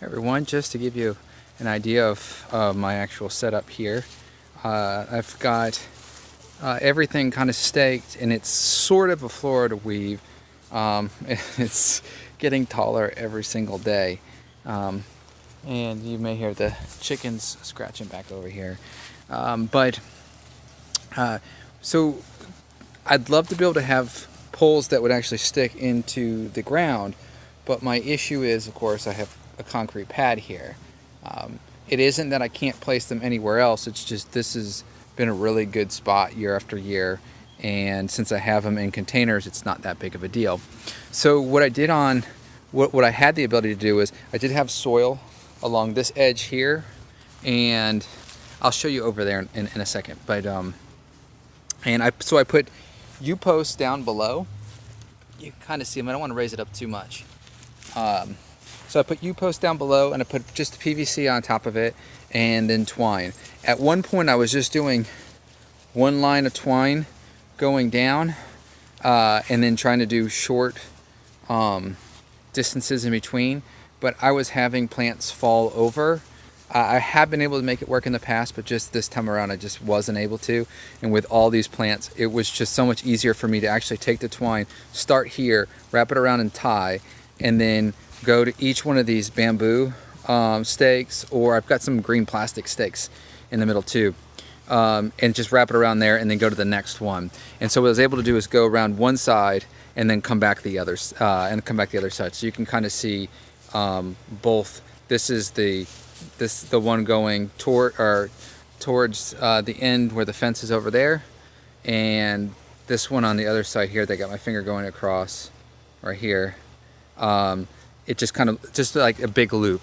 Hey everyone, just to give you an idea of my actual setup here, I've got everything kind of staked, and it's sort of a Florida weave. It's getting taller every single day, and you may hear the chickens scratching back over here. So I'd love to be able to have poles that would actually stick into the ground, but my issue is, of course, I have a concrete pad here. It isn't that I can't place them anywhere else, it's just this has been a really good spot year after year, and since I have them in containers, it's not that big of a deal. So what I did what I had the ability to do is I did have soil along this edge here, and I'll show you over there in a second, but so I put U-posts down below. You can kind of see them. I don't want to raise it up too much. So I put U-posts down below, and I put just PVC on top of it, and then twine. At one point I was just doing one line of twine going down, and then trying to do short distances in between, but I was having plants fall over. I have been able to make it work in the past, but just this time around I just wasn't able to. And with all these plants, it was just so much easier for me to actually take the twine, start here, wrap it around and tie, and then go to each one of these bamboo stakes, or I've got some green plastic stakes in the middle too, and just wrap it around there and then go to the next one. And so what I was able to do is go around one side and then come back the other side. So you can kind of see both. This is the one going towards the end where the fence is over there, and this one on the other side here. They got my finger going across right here. It just like a big loop.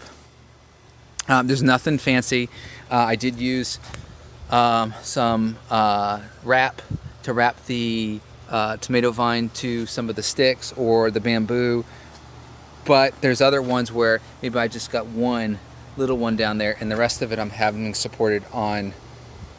There's nothing fancy. I did use some wrap to wrap the tomato vine to some of the sticks or the bamboo, but there's other ones where maybe I just got one little one down there, and the rest of it I'm having supported on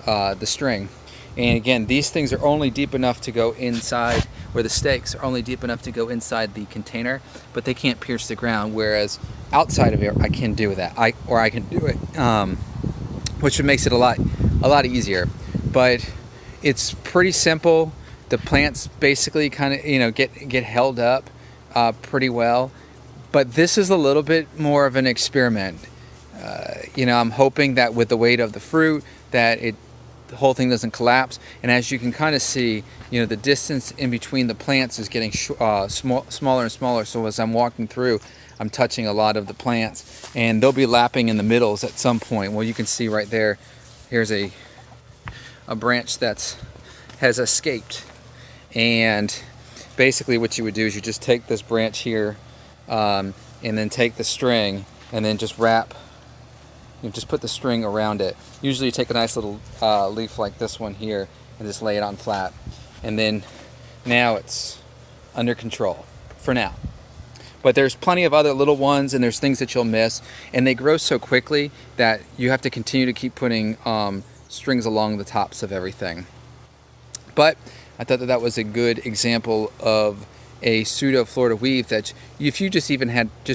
the string. And again, these things are only deep enough to go inside, where the stakes are only deep enough to go inside the container, but they can't pierce the ground, whereas outside of it I can do that. I can do it, which makes it a lot easier. But it's pretty simple. The plants basically kind of get held up pretty well, but this is a little bit more of an experiment. I'm hoping that with the weight of the fruit that the whole thing doesn't collapse. And as you can kind of see, the distance in between the plants is getting smaller and smaller. So as I'm walking through, I'm touching a lot of the plants, and they'll be lapping in the middles at some point. Well, you can see right there, here's a branch that has escaped. And basically what you would do is you just take this branch here, and then take the string and then just wrap. You just put the string around it. Usually you take a nice little leaf like this one here and just lay it on flat. And then now it's under control for now. But there's plenty of other little ones, and there's things that you'll miss. And they grow so quickly that you have to continue to keep putting strings along the tops of everything. But I thought that was a good example of a pseudo Florida weave that if you just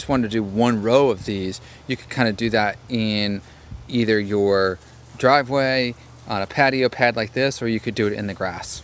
wanted to do one row of these, you could kind of do that in either your driveway, on a patio pad like this, or you could do it in the grass.